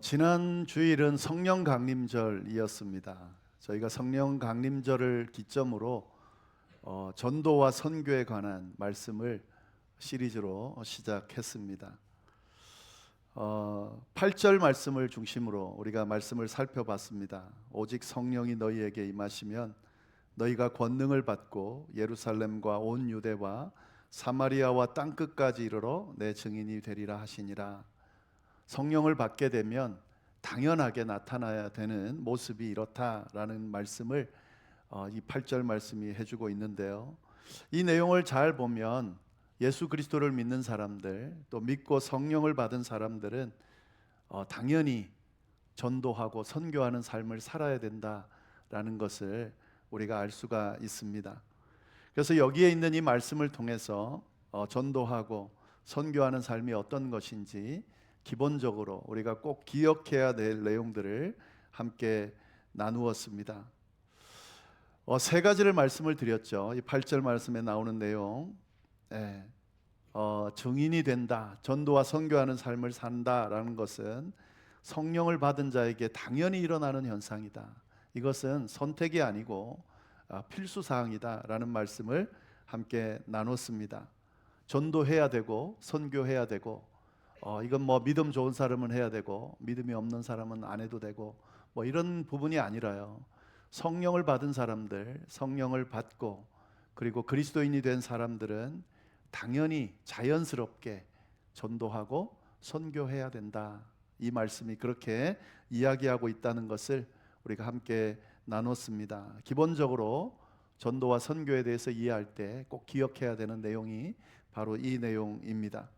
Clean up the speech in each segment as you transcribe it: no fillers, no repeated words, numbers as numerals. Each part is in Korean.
지난 주일은 성령 강림절이었습니다. 저희가 성령 강림절을 기점으로 전도와 선교에 관한 말씀을 시리즈로 시작했습니다. 8절 말씀을 중심으로 우리가 말씀을 살펴봤습니다. 오직 성령이 너희에게 임하시면 너희가 권능을 받고 예루살렘과 온 유대와 사마리아와 땅끝까지 이르러 내 증인이 되리라 하시니라. 성령을 받게 되면 당연하게 나타나야 되는 모습이 이렇다라는 말씀을 이 8절 말씀이 해주고 있는데요. 이 내용을 잘 보면 예수 그리스도를 믿는 사람들, 또 믿고 성령을 받은 사람들은 당연히 전도하고 선교하는 삶을 살아야 된다라는 것을 우리가 알 수가 있습니다. 그래서 여기에 있는 이 말씀을 통해서 전도하고 선교하는 삶이 어떤 것인지 기본적으로 우리가 꼭 기억해야 될 내용들을 함께 나누었습니다. 세 가지를 말씀을 드렸죠. 이 8절 말씀에 나오는 내용, 증인이 된다, 전도와 선교하는 삶을 산다라는 것은 성령을 받은 자에게 당연히 일어나는 현상이다. 이것은 선택이 아니고 필수사항이다라는 말씀을 함께 나눴습니다. 전도해야 되고 선교해야 되고 이건 믿음 좋은 사람은 해야 되고 믿음이 없는 사람은 안 해도 되고 이런 부분이 아니라요. 성령을 받은 사람들, 성령을 받고 그리고 그리스도인이 된 사람들은 당연히 자연스럽게 전도하고 선교해야 된다. 이 말씀이 그렇게 이야기하고 있다는 것을 우리가 함께 나눴습니다. 기본적으로 전도와 선교에 대해서 이해할 때 꼭 기억해야 되는 내용이 바로 이 내용입니다.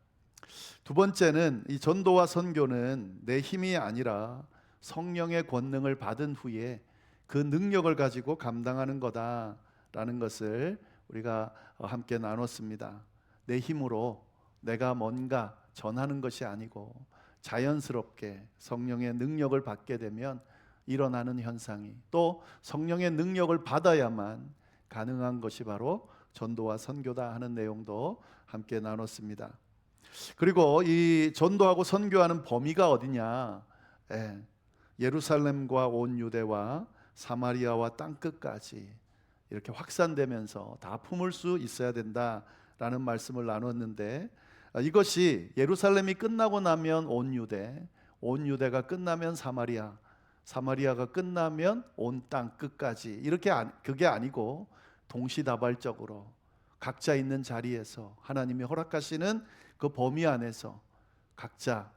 두 번째는 이 전도와 선교는 내 힘이 아니라 성령의 권능을 받은 후에 그 능력을 가지고 감당하는 거다라는 것을 우리가 함께 나눴습니다. 내 힘으로 내가 뭔가 전하는 것이 아니고 자연스럽게 성령의 능력을 받게 되면 일어나는 현상이, 또 성령의 능력을 받아야만 가능한 것이 바로 전도와 선교다 하는 내용도 함께 나눴습니다. 그리고 이 전도하고 선교하는 범위가 어디냐? 예루살렘과 온 유대와 사마리아와 땅끝까지 이렇게 확산되면서 다 품을 수 있어야 된다라는 말씀을 나눴는데, 이것이 예루살렘이 끝나고 나면 온 유대, 온 유대가 끝나면 사마리아, 사마리아가 끝나면 온 땅 끝까지, 이렇게 그게 아니고 동시다발적으로 각자 있는 자리에서 하나님이 허락하시는 그 범위 안에서 각자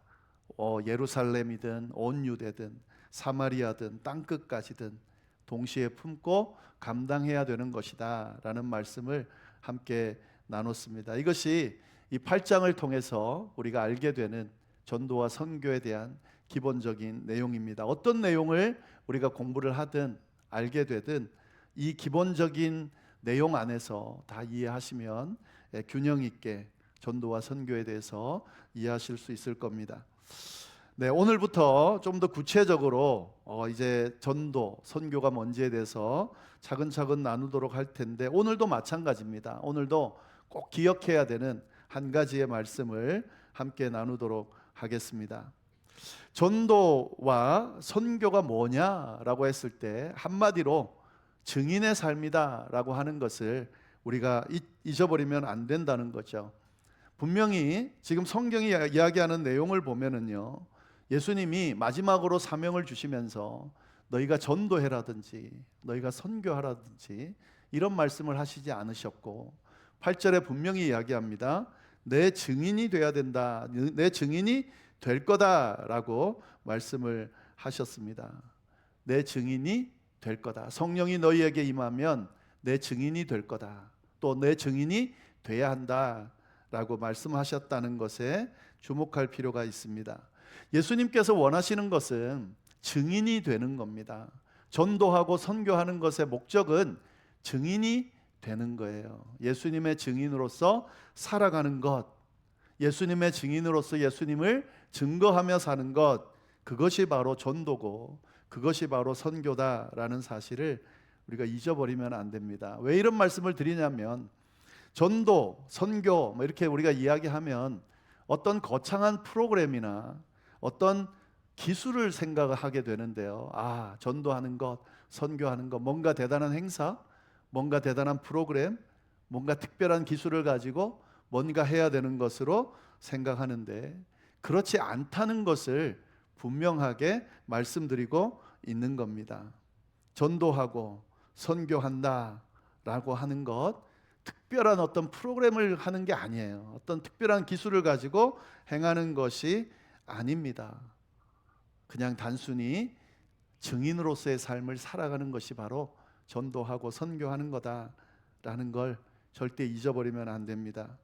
예루살렘이든 온 유대든 사마리아든 땅끝까지든 동시에 품고 감당해야 되는 것이다 라는 말씀을 함께 나눴습니다. 이것이 이 8장을 통해서 우리가 알게 되는 전도와 선교에 대한 기본적인 내용입니다. 어떤 내용을 우리가 공부를 하든 알게 되든 이 기본적인 내용 안에서 다 이해하시면 균형 있게 전도와 선교에 대해서 이해하실 수 있을 겁니다. 네, 오늘부터 좀 더 구체적으로 이제 전도, 선교가 뭔지에 대해서 차근차근 나누도록 할 텐데, 오늘도 마찬가지입니다. 오늘도 꼭 기억해야 되는 한 가지의 말씀을 함께 나누도록 하겠습니다. 전도와 선교가 뭐냐라고 했을 때 한마디로 증인의 삶이다라고 하는 것을 우리가 잊어버리면 안 된다는 거죠. 분명히 지금 성경이 이야기하는 내용을 보면은요, 예수님이 마지막으로 사명을 주시면서 너희가 전도해라든지 너희가 선교하라든지 이런 말씀을 하시지 않으셨고, 8절에 분명히 이야기합니다. 내 증인이 돼야 된다, 내 증인이 될 거다라고 말씀을 하셨습니다. 내 증인이 될 거다. 성령이 너희에게 임하면 내 증인이 될 거다. 또 내 증인이 돼야 한다라고 말씀하셨다는 것에 주목할 필요가 있습니다. 예수님께서 원하시는 것은 증인이 되는 겁니다. 전도하고 선교하는 것의 목적은 증인이 되는 거예요. 예수님의 증인으로서 살아가는 것, 예수님의 증인으로서 예수님을 증거하며 사는 것, 그것이 바로 전도고 그것이 바로 선교다라는 사실을 우리가 잊어버리면 안 됩니다. 왜 이런 말씀을 드리냐면, 전도, 선교 이렇게 우리가 이야기하면 어떤 거창한 프로그램이나 어떤 기술을 생각하게 되는데요. 전도하는 것, 선교하는 것, 뭔가 대단한 행사, 뭔가 대단한 프로그램, 뭔가 특별한 기술을 가지고 뭔가 해야 되는 것으로 생각하는데, 그렇지 않다는 것을 분명하게 말씀드리고 있는 겁니다. 전도하고 선교한다 라고 하는 것, 특별한 어떤 프로그램을 하는 게 아니에요. 어떤 특별한 기술을 가지고 행하는 것이 아닙니다. 그냥 단순히 증인으로서의 삶을 살아가는 것이 바로 전도하고 선교하는 거다라는 걸 절대 잊어버리면 안 됩니다.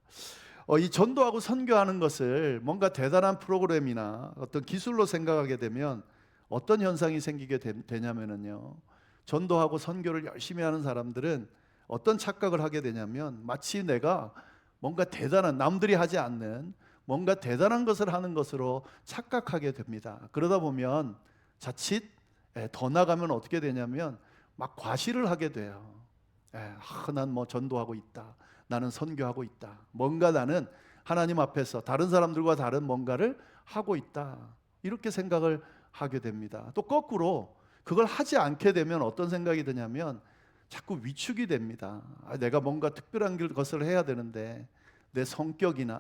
이 전도하고 선교하는 것을 뭔가 대단한 프로그램이나 어떤 기술로 생각하게 되면 어떤 현상이 생기게 되냐면요. 전도하고 선교를 열심히 하는 사람들은 어떤 착각을 하게 되냐면, 마치 내가 뭔가 대단한, 남들이 하지 않는 뭔가 대단한 것을 하는 것으로 착각하게 됩니다. 그러다 보면 자칫 더 나가면 어떻게 되냐면 막 과시를 하게 돼요. 난 뭐 전도하고 있다, 나는 선교하고 있다, 뭔가 나는 하나님 앞에서 다른 사람들과 다른 뭔가를 하고 있다, 이렇게 생각을 하게 됩니다. 또 거꾸로 그걸 하지 않게 되면 어떤 생각이 드냐면 자꾸 위축이 됩니다. 내가 뭔가 특별한 것을 해야 되는데 내 성격이나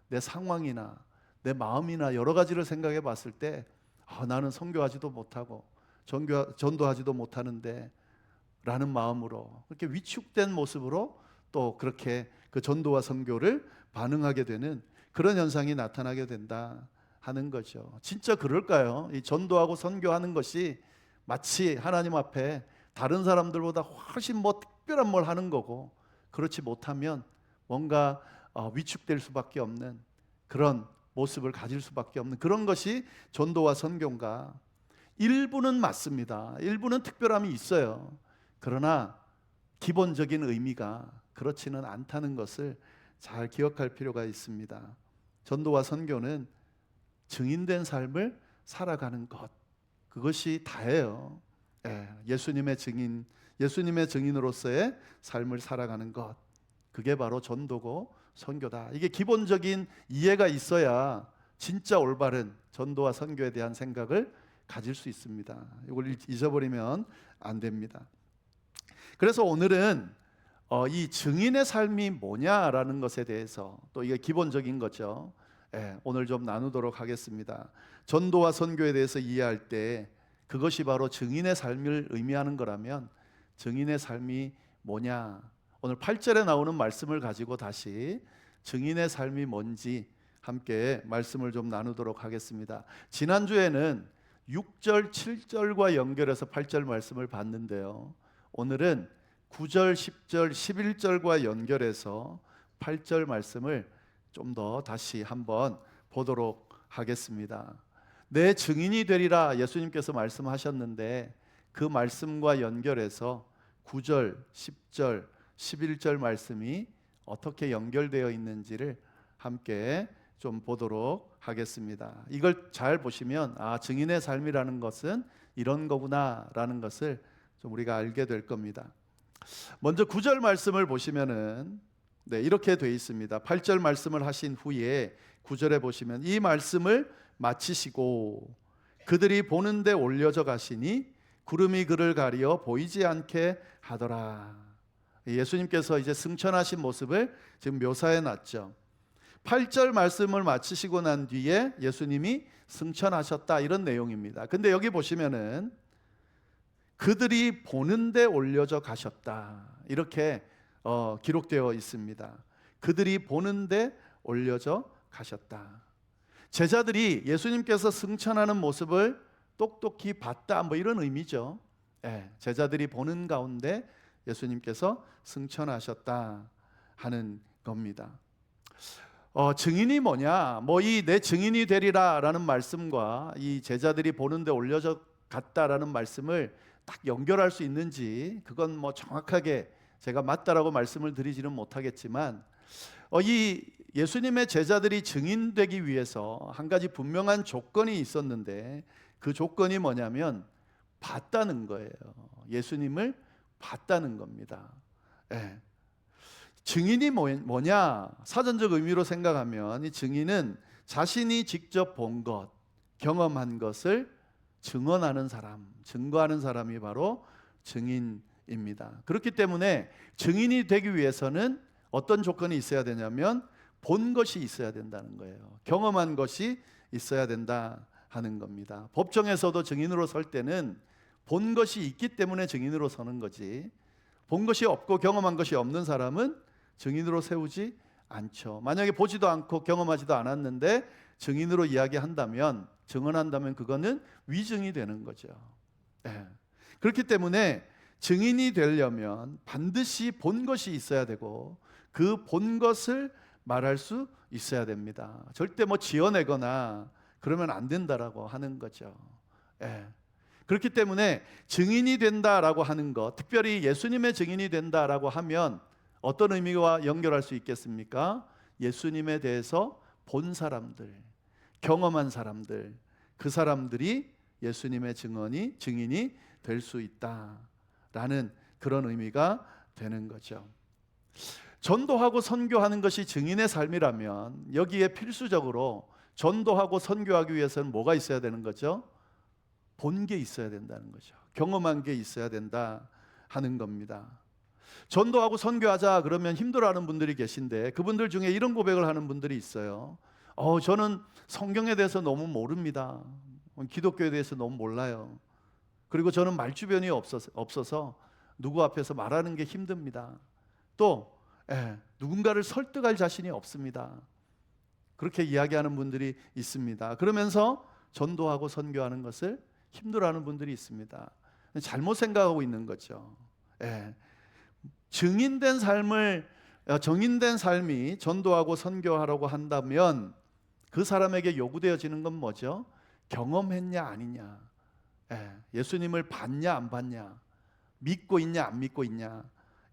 내 상황이나 내 마음이나 여러 가지를 생각해 봤을 때 나는 선교하지도 못하고 전도하지도 못하는데 라는 마음으로, 그렇게 위축된 모습으로 또 그렇게 그 전도와 선교를 반응하게 되는 그런 현상이 나타나게 된다 하는 거죠. 진짜 그럴까요? 이 전도하고 선교하는 것이 마치 하나님 앞에 다른 사람들보다 훨씬 뭐 특별한 뭘 하는 거고, 그렇지 못하면 뭔가 위축될 수밖에 없는 그런 모습을 가질 수밖에 없는 그런 것이 전도와 선교인가? 일부는 맞습니다. 일부는 특별함이 있어요. 그러나 기본적인 의미가 그렇지는 않다는 것을 잘 기억할 필요가 있습니다. 전도와 선교는 증인된 삶을 살아가는 것, 그것이 다예요. 예수님의 증인, 예수님의 증인으로서의 삶을 살아가는 것, 그게 바로 전도고 선교다. 이게 기본적인 이해가 있어야 진짜 올바른 전도와 선교에 대한 생각을 가질 수 있습니다. 이걸 잊어버리면 안 됩니다. 그래서 오늘은 이 증인의 삶이 뭐냐라는 것에 대해서, 또 이게 기본적인 거죠. 오늘 좀 나누도록 하겠습니다. 전도와 선교에 대해서 이해할 때 그것이 바로 증인의 삶을 의미하는 거라면 증인의 삶이 뭐냐? 오늘 8절에 나오는 말씀을 가지고 다시 증인의 삶이 뭔지 함께 말씀을 좀 나누도록 하겠습니다. 지난주에는 6절, 7절과 연결해서 8절 말씀을 봤는데요. 오늘은 9절, 10절, 11절과 연결해서 8절 말씀을 좀 더 다시 한번 보도록 하겠습니다. 내 증인이 되리라 예수님께서 말씀하셨는데, 그 말씀과 연결해서 9절, 10절, 11절 말씀이 어떻게 연결되어 있는지를 함께 좀 보도록 하겠습니다. 이걸 잘 보시면 증인의 삶이라는 것은 이런 거구나라는 것을 좀 우리가 알게 될 겁니다. 먼저 9절 말씀을 보시면은 이렇게 되어 있습니다. 8절 말씀을 하신 후에 9절에 보시면 이 말씀을 마치시고 그들이 보는데 올려져 가시니 구름이 그를 가리어 보이지 않게 하더라. 예수님께서 이제 승천하신 모습을 지금 묘사해 놨죠. 8절 말씀을 마치시고 난 뒤에 예수님이 승천하셨다, 이런 내용입니다. 근데 여기 보시면은 그들이 보는데 올려져 가셨다, 이렇게 기록되어 있습니다. 그들이 보는데 올려져 가셨다. 제자들이 예수님께서 승천하는 모습을 똑똑히 봤다, 뭐 이런 의미죠. 제자들이 보는 가운데 예수님께서 승천하셨다 하는 겁니다. 증인이 뭐냐? 이 내 증인이 되리라라는 말씀과 이 제자들이 보는데 올려져 갔다라는 말씀을 딱 연결할 수 있는지, 그건 뭐 정확하게 제가 맞다라고 말씀을 드리지는 못하겠지만, 이 예수님의 제자들이 증인되기 위해서 한 가지 분명한 조건이 있었는데, 그 조건이 뭐냐면 봤다는 거예요. 예수님을 봤다는 겁니다. 증인이 뭐냐? 사전적 의미로 생각하면 이 증인은 자신이 직접 본 것, 경험한 것을 증언하는 사람, 증거하는 사람이 바로 증인입니다. 그렇기 때문에 증인이 되기 위해서는 어떤 조건이 있어야 되냐면 본 것이 있어야 된다는 거예요. 경험한 것이 있어야 된다 하는 겁니다. 법정에서도 증인으로 설 때는 본 것이 있기 때문에 증인으로 서는 거지, 본 것이 없고 경험한 것이 없는 사람은 증인으로 세우지 않죠. 만약에 보지도 않고 경험하지도 않았는데 증인으로 이야기한다면, 증언한다면 그거는 위증이 되는 거죠. 네. 그렇기 때문에 증인이 되려면 반드시 본 것이 있어야 되고 그 본 것을 말할 수 있어야 됩니다. 절대 뭐 지어내거나 그러면 안 된다라고 하는 거죠. 예. 그렇기 때문에 증인이 된다라고 하는 것, 특별히 예수님의 증인이 된다라고 하면 어떤 의미와 연결할 수 있겠습니까? 예수님에 대해서 본 사람들, 경험한 사람들, 그 사람들이 예수님의 증인이 될 수 있다라는 그런 의미가 되는 거죠. 전도하고 선교하는 것이 증인의 삶이라면 여기에 필수적으로 전도하고 선교하기 위해서는 뭐가 있어야 되는 거죠? 본 게 있어야 된다는 거죠. 경험한 게 있어야 된다 하는 겁니다. 전도하고 선교하자 그러면 힘들어하는 분들이 계신데 그분들 중에 이런 고백을 하는 분들이 있어요. 저는 성경에 대해서 너무 모릅니다. 기독교에 대해서 너무 몰라요. 그리고 저는 말주변이 없어서 누구 앞에서 말하는 게 힘듭니다. 또 누군가를 설득할 자신이 없습니다. 그렇게 이야기하는 분들이 있습니다. 그러면서 전도하고 선교하는 것을 힘들어하는 분들이 있습니다. 잘못 생각하고 있는 거죠. 증인된 삶이 전도하고 선교하라고 한다면 그 사람에게 요구되어지는 건 뭐죠? 경험했냐 아니냐, 예수님을 봤냐 안 봤냐, 믿고 있냐 안 믿고 있냐,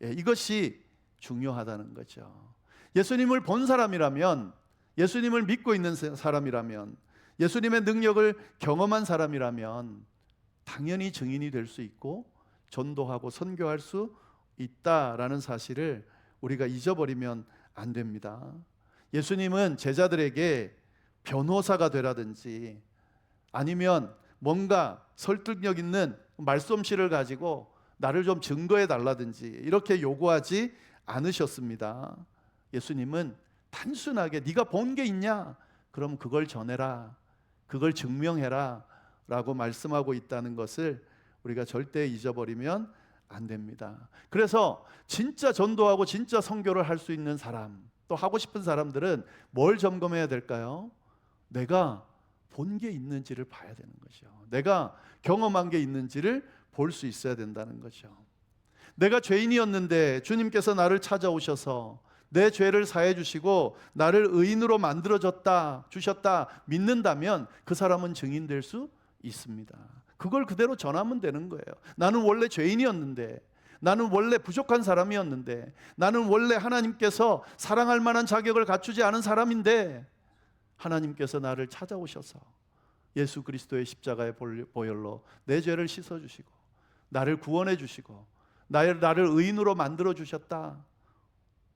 이것이 중요하다는 거죠. 예수님을 본 사람이라면, 예수님을 믿고 있는 사람이라면, 예수님의 능력을 경험한 사람이라면 당연히 증인이 될 수 있고 전도하고 선교할 수 있다라는 사실을 우리가 잊어버리면 안 됩니다. 예수님은 제자들에게 변호사가 되라든지 아니면 뭔가 설득력 있는 말솜씨를 가지고 나를 좀 증거해 달라든지 이렇게 요구하지 않으셨습니다. 예수님은 단순하게 네가 본 게 있냐? 그럼 그걸 전해라, 그걸 증명해라 라고 말씀하고 있다는 것을 우리가 절대 잊어버리면 안 됩니다. 그래서 진짜 전도하고 진짜 선교를 할 수 있는 사람, 또 하고 싶은 사람들은 뭘 점검해야 될까요? 내가 본 게 있는지를 봐야 되는 거죠. 내가 경험한 게 있는지를 볼 수 있어야 된다는 거죠. 내가 죄인이었는데 주님께서 나를 찾아오셔서 내 죄를 사해 주시고 나를 의인으로 주셨다 믿는다면 그 사람은 증인될 수 있습니다. 그걸 그대로 전하면 되는 거예요. 나는 원래 죄인이었는데, 나는 원래 부족한 사람이었는데, 나는 원래 하나님께서 사랑할 만한 자격을 갖추지 않은 사람인데 하나님께서 나를 찾아오셔서 예수 그리스도의 십자가의 보혈로 내 죄를 씻어주시고 나를 구원해 주시고 나를 의인으로 만들어 주셨다.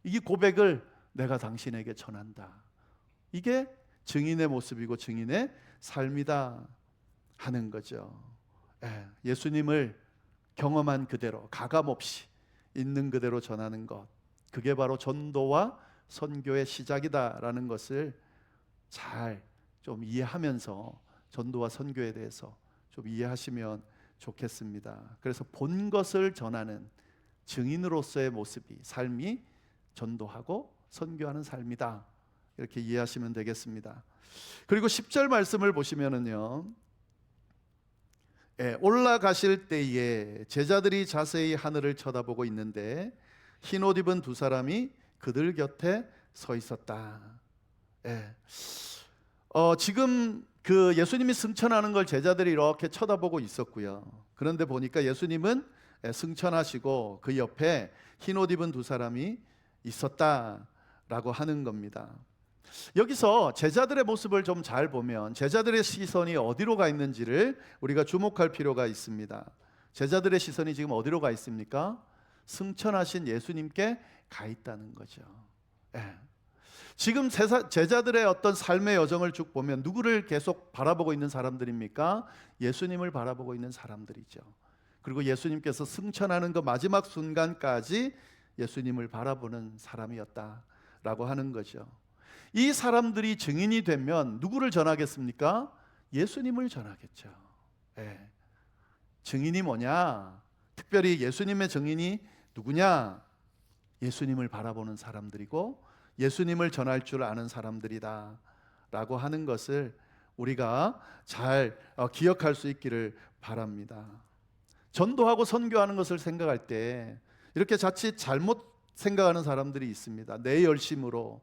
이 고백을 내가 당신에게 전한다. 이게 증인의 모습이고 증인의 삶이다 하는 거죠. 예수님을 경험한 그대로 가감없이 있는 그대로 전하는 것, 그게 바로 전도와 선교의 시작이다라는 것을 잘 좀 이해하면서 전도와 선교에 대해서 좀 이해하시면 좋겠습니다. 그래서 본 것을 전하는 증인으로서의 모습이, 삶이 전도하고 선교하는 삶이다, 이렇게 이해하시면 되겠습니다. 그리고 10절 말씀을 보시면은요, 올라가실 때에 제자들이 자세히 하늘을 쳐다보고 있는데 흰 옷 입은 두 사람이 그들 곁에 서 있었다. 지금 그 예수님이 승천하는 걸 제자들이 이렇게 쳐다보고 있었고요. 그런데 보니까 예수님은 승천하시고 그 옆에 흰 옷 입은 두 사람이 있었다라고 하는 겁니다. 여기서 제자들의 모습을 좀 잘 보면 제자들의 시선이 어디로 가 있는지를 우리가 주목할 필요가 있습니다. 제자들의 시선이 지금 어디로 가 있습니까? 승천하신 예수님께 가 있다는 거죠. 지금 제자들의 어떤 삶의 여정을 쭉 보면 누구를 계속 바라보고 있는 사람들입니까? 예수님을 바라보고 있는 사람들이죠. 그리고 예수님께서 승천하는 그 마지막 순간까지 예수님을 바라보는 사람이었다라고 하는 거죠. 이 사람들이 증인이 되면 누구를 전하겠습니까? 예수님을 전하겠죠. 예. 증인이 뭐냐? 특별히 예수님의 증인이 누구냐? 예수님을 바라보는 사람들이고 예수님을 전할 줄 아는 사람들이다 라고 하는 것을 우리가 잘 기억할 수 있기를 바랍니다. 전도하고 선교하는 것을 생각할 때 이렇게 자칫 잘못 생각하는 사람들이 있습니다. 내 열심으로,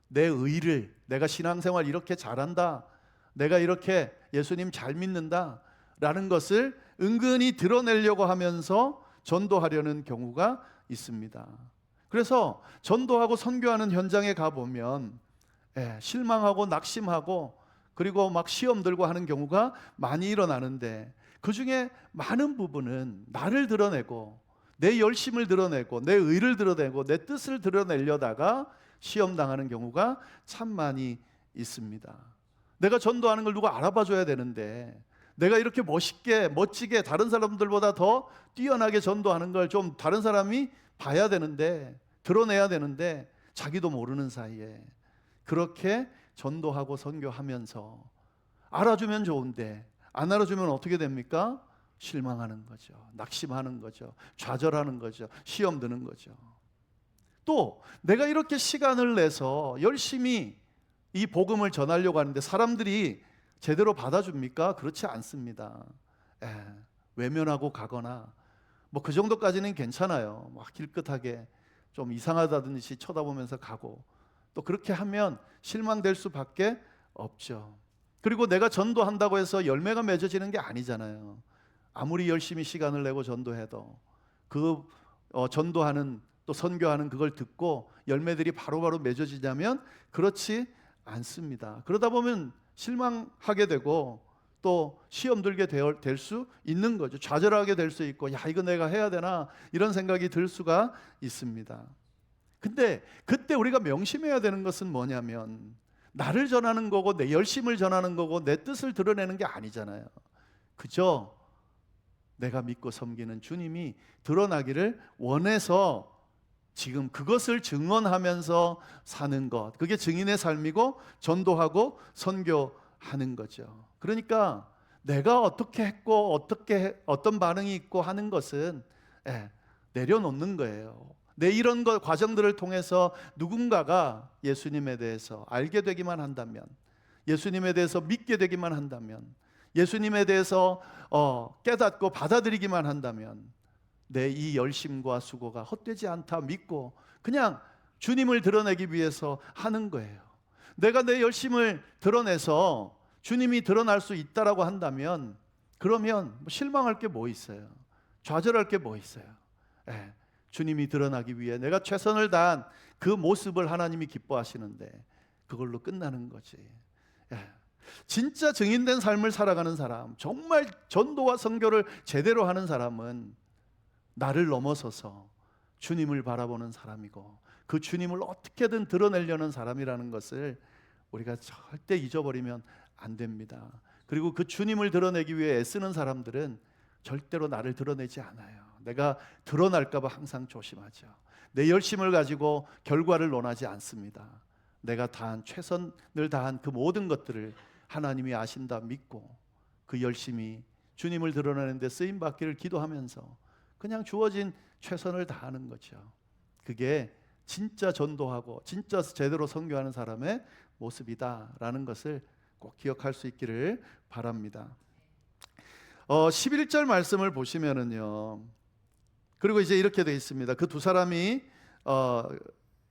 내 의를, 내가 신앙생활 이렇게 잘한다, 내가 이렇게 예수님 잘 믿는다 라는 것을 은근히 드러내려고 하면서 전도하려는 경우가 있습니다. 그래서 전도하고 선교하는 현장에 가보면 실망하고 낙심하고 그리고 막 시험 들고 하는 경우가 많이 일어나는데, 그 중에 많은 부분은 나를 드러내고 내 열심을 드러내고 내 의를 드러내고 내 뜻을 드러내려다가 시험 당하는 경우가 참 많이 있습니다. 내가 전도하는 걸 누가 알아봐 줘야 되는데, 내가 이렇게 멋있게 멋지게 다른 사람들보다 더 뛰어나게 전도하는 걸 좀 다른 사람이 봐야 되는데, 드러내야 되는데 자기도 모르는 사이에 그렇게 전도하고 선교하면서 알아주면 좋은데 안 알아주면 어떻게 됩니까? 실망하는 거죠. 낙심하는 거죠. 좌절하는 거죠. 시험 드는 거죠. 또 내가 이렇게 시간을 내서 열심히 이 복음을 전하려고 하는데 사람들이 제대로 받아줍니까? 그렇지 않습니다. 외면하고 가거나 뭐 그 정도까지는 괜찮아요. 막 길끗하게 좀 이상하다든지 쳐다보면서 가고, 또 그렇게 하면 실망될 수밖에 없죠. 그리고 내가 전도한다고 해서 열매가 맺어지는 게 아니잖아요. 아무리 열심히 시간을 내고 전도해도 그 전도하는 또 선교하는 그걸 듣고 열매들이 바로바로 맺어지냐면 그렇지 않습니다. 그러다 보면 실망하게 되고 또 시험 들게 될 수 있는 거죠. 좌절하게 될 수 있고, 야 이거 내가 해야 되나 이런 생각이 들 수가 있습니다. 근데 그때 우리가 명심해야 되는 것은 뭐냐면, 나를 전하는 거고 내 열심을 전하는 거고 내 뜻을 드러내는 게 아니잖아요. 그저 내가 믿고 섬기는 주님이 드러나기를 원해서 지금 그것을 증언하면서 사는 것, 그게 증인의 삶이고 전도하고 선교하는 거죠. 그러니까 내가 어떻게 했고 어떤 반응이 있고 하는 것은 내려놓는 거예요. 내 이런 과정들을 통해서 누군가가 예수님에 대해서 알게 되기만 한다면, 예수님에 대해서 믿게 되기만 한다면, 예수님에 대해서 깨닫고 받아들이기만 한다면 내 이 열심과 수고가 헛되지 않다 믿고 그냥 주님을 드러내기 위해서 하는 거예요. 내가 내 열심을 드러내서 주님이 드러날 수 있다라고 한다면, 그러면 실망할 게 뭐 있어요? 좌절할 게 뭐 있어요? 주님이 드러나기 위해 내가 최선을 다한 그 모습을 하나님이 기뻐하시는데 그걸로 끝나는 거지. 진짜 증인된 삶을 살아가는 사람, 정말 전도와 선교를 제대로 하는 사람은 나를 넘어서서 주님을 바라보는 사람이고 그 주님을 어떻게든 드러내려는 사람이라는 것을 우리가 절대 잊어버리면 안 됩니다. 그리고 그 주님을 드러내기 위해 애쓰는 사람들은 절대로 나를 드러내지 않아요. 내가 드러날까 봐 항상 조심하죠. 내 열심을 가지고 결과를 논하지 않습니다. 내가 다한 최선을 다한 그 모든 것들을 하나님이 아신다 믿고 그 열심히 주님을 드러내는 데 쓰임 받기를 기도하면서 그냥 주어진 최선을 다하는 거죠. 그게 진짜 전도하고 진짜 제대로 선교하는 사람의 모습이다라는 것을 꼭 기억할 수 있기를 바랍니다. 11절 말씀을 보시면은요, 그리고 이제 이렇게 되어 있습니다. 그 두 사람이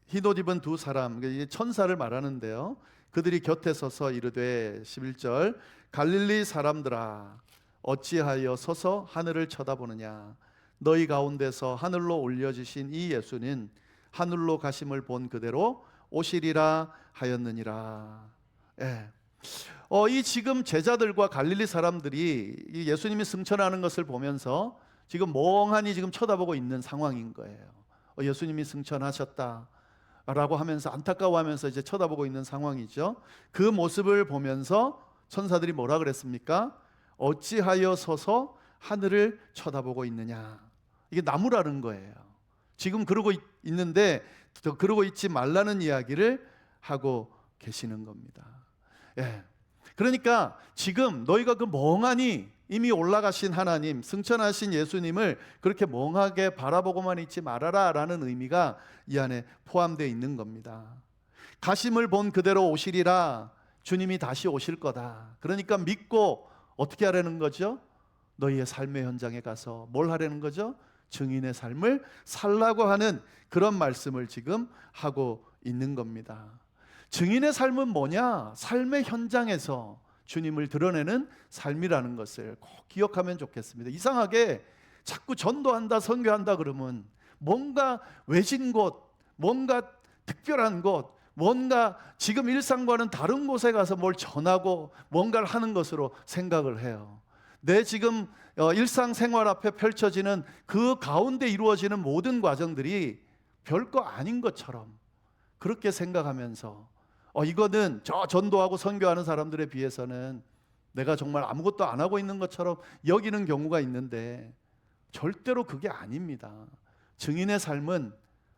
흰옷 입은 두 사람, 천사를 말하는데요, 그들이 곁에 서서 이르되 11절 갈릴리 사람들아 어찌하여 서서 하늘을 쳐다보느냐, 너희 가운데서 하늘로 올려지신 이 예수는 하늘로 가심을 본 그대로 오시리라 하였느니라. 이 지금 제자들과 갈릴리 사람들이 예수님이 승천하는 것을 보면서 지금 멍하니 지금 쳐다보고 있는 상황인 거예요. 예수님이 승천하셨다. 라고 하면서 안타까워하면서 이제 쳐다보고 있는 상황이죠. 그 모습을 보면서 천사들이 뭐라 그랬습니까? 어찌하여 서서 하늘을 쳐다보고 있느냐. 이게 나무라는 거예요. 지금 그러고 있는데 그러고 있지 말라는 이야기를 하고 계시는 겁니다. 예. 그러니까 지금 너희가 그 멍하니 이미 올라가신 하나님, 승천하신 예수님을 그렇게 멍하게 바라보고만 있지 말아라 라는 의미가 이 안에 포함되어 있는 겁니다. 가심을 본 그대로 오시리라. 주님이 다시 오실 거다. 그러니까 믿고 어떻게 하라는 거죠? 너희의 삶의 현장에 가서 뭘 하라는 거죠? 증인의 삶을 살라고 하는 그런 말씀을 지금 하고 있는 겁니다. 증인의 삶은 뭐냐? 삶의 현장에서 주님을 드러내는 삶이라는 것을 꼭 기억하면 좋겠습니다. 이상하게 자꾸 전도한다, 선교한다 그러면 뭔가 외진 곳, 뭔가 특별한 곳, 뭔가 지금 일상과는 다른 곳에 가서 뭘 전하고 뭔가를 하는 것으로 생각을 해요. 내 지금 일상생활 앞에 펼쳐지는 그 가운데 이루어지는 모든 과정들이 별거 아닌 것처럼 그렇게 생각하면서 이거는 저 전도하고 선교하는 사람들에 비해서는 내가 정말 아무것도 안 하고 있는 것처럼 여기는 경우가 있는데 절대로 그게 아닙니다. 증인의 삶은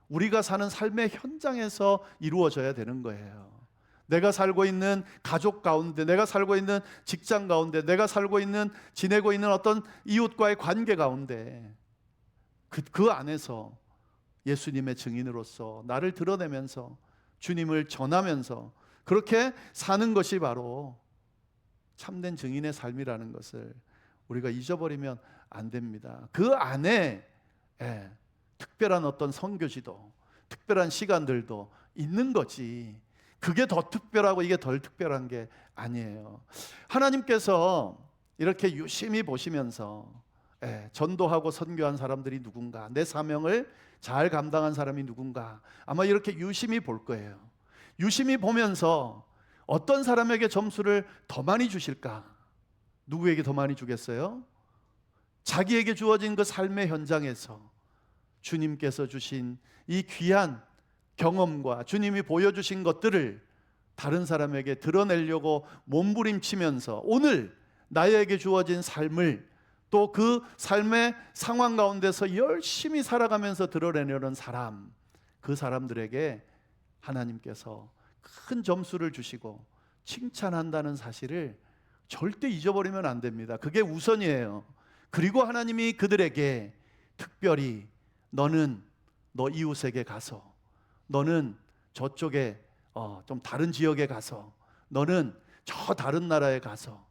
우리가 사는 삶의 현장에서 이루어져야 되는 거예요. 내가 살고 있는 가족 가운데, 내가 살고 있는 직장 가운데, 내가 살고 있는 지내고 있는 어떤 이웃과의 관계 가운데 그 안에서 예수님의 증인으로서 나를 드러내면서 주님을 전하면서 그렇게 사는 것이 바로 참된 증인의 삶이라는 것을 우리가 잊어버리면 안 됩니다. 그 안에 특별한 어떤 선교지도, 특별한 시간들도 있는 거지. 그게 더 특별하고 이게 덜 특별한 게 아니에요. 하나님께서 이렇게 유심히 보시면서 전도하고 선교한 사람들이 누군가, 내 사명을 잘 감당한 사람이 누군가, 아마 이렇게 유심히 볼 거예요. 유심히 보면서 어떤 사람에게 점수를 더 많이 주실까? 누구에게 더 많이 주겠어요? 자기에게 주어진 그 삶의 현장에서 주님께서 주신 이 귀한 경험과 주님이 보여주신 것들을 다른 사람에게 드러내려고 몸부림치면서 오늘 나에게 주어진 삶을 또 그 삶의 상황 가운데서 열심히 살아가면서 드러내려는 사람, 그 사람들에게 하나님께서 큰 점수를 주시고 칭찬한다는 사실을 절대 잊어버리면 안 됩니다. 그게 우선이에요. 그리고 하나님이 그들에게 특별히 너는 너 이웃에게 가서, 너는 저쪽에 좀 다른 지역에 가서, 너는 저 다른 나라에 가서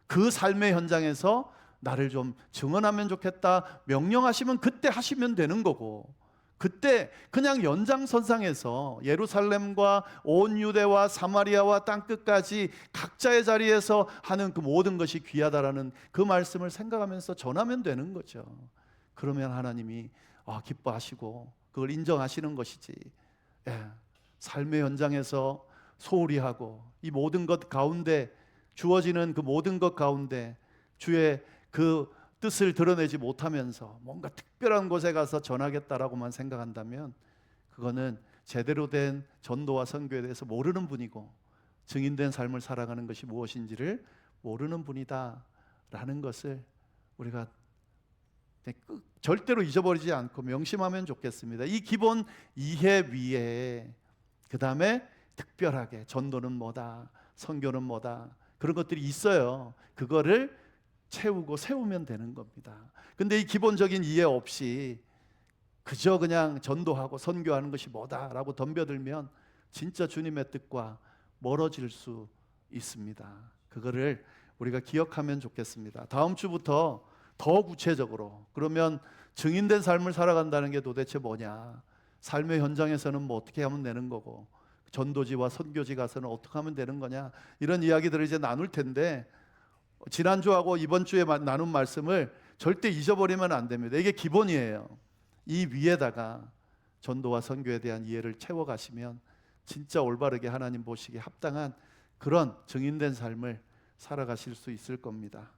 그 삶의 현장에서 나를 좀 증언하면 좋겠다 명령하시면 그때 하시면 되는 거고, 그때 그냥 연장선상에서 예루살렘과 온 유대와 사마리아와 땅끝까지 각자의 자리에서 하는 그 모든 것이 귀하다라는 그 말씀을 생각하면서 전하면 되는 거죠. 그러면 하나님이 기뻐하시고 그걸 인정하시는 것이지. 삶의 현장에서 소홀히 하고 이 모든 것 가운데 주어지는 그 모든 것 가운데 주의 그 뜻을 드러내지 못하면서 뭔가 특별한 곳에 가서 전하겠다라고만 생각한다면 그거는 제대로 된 전도와 선교에 대해서 모르는 분이고 증인된 삶을 살아가는 것이 무엇인지를 모르는 분이다라는 것을 우리가 절대로 잊어버리지 않고 명심하면 좋겠습니다. 이 기본 이해 위에 그 다음에 특별하게 전도는 뭐다, 선교는 뭐다, 그런 것들이 있어요. 그거를 채우고 세우면 되는 겁니다. 근데 이 기본적인 이해 없이 그저 그냥 전도하고 선교하는 것이 뭐다라고 덤벼들면 진짜 주님의 뜻과 멀어질 수 있습니다. 그거를 우리가 기억하면 좋겠습니다. 다음 주부터 더 구체적으로, 그러면 증인된 삶을 살아간다는 게 도대체 뭐냐, 삶의 현장에서는 뭐 어떻게 하면 되는 거고 전도지와 선교지 가서는 어떻게 하면 되는 거냐, 이런 이야기들을 이제 나눌 텐데 지난주하고 이번 주에 나눈 말씀을 절대 잊어버리면 안 됩니다. 이게 기본이에요. 이 위에다가 전도와 선교에 대한 이해를 채워가시면 진짜 올바르게 하나님 보시기에 합당한 그런 증인된 삶을 살아가실 수 있을 겁니다.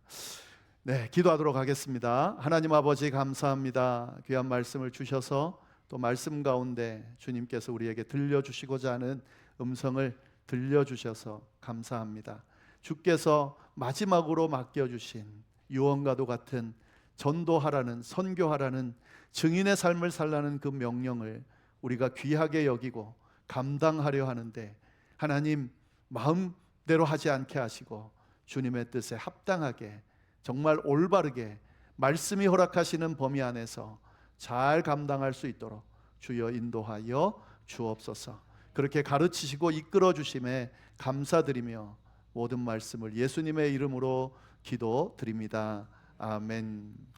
네, 기도하도록 하겠습니다. 하나님 아버지 감사합니다. 귀한 말씀을 주셔서 또 말씀 가운데 주님께서 우리에게 들려주시고자 하는 음성을 들려주셔서 감사합니다. 주께서 마지막으로 맡겨주신 유언과도 같은 전도하라는, 선교하라는, 증인의 삶을 살라는 그 명령을 우리가 귀하게 여기고 감당하려 하는데 하나님 마음대로 하지 않게 하시고 주님의 뜻에 합당하게 정말 올바르게 말씀이 허락하시는 범위 안에서 잘 감당할 수 있도록 주여 인도하여 주옵소서. 그렇게 가르치시고 이끌어 주심에 감사드리며 모든 말씀을 예수님의 이름으로 기도드립니다. 아멘.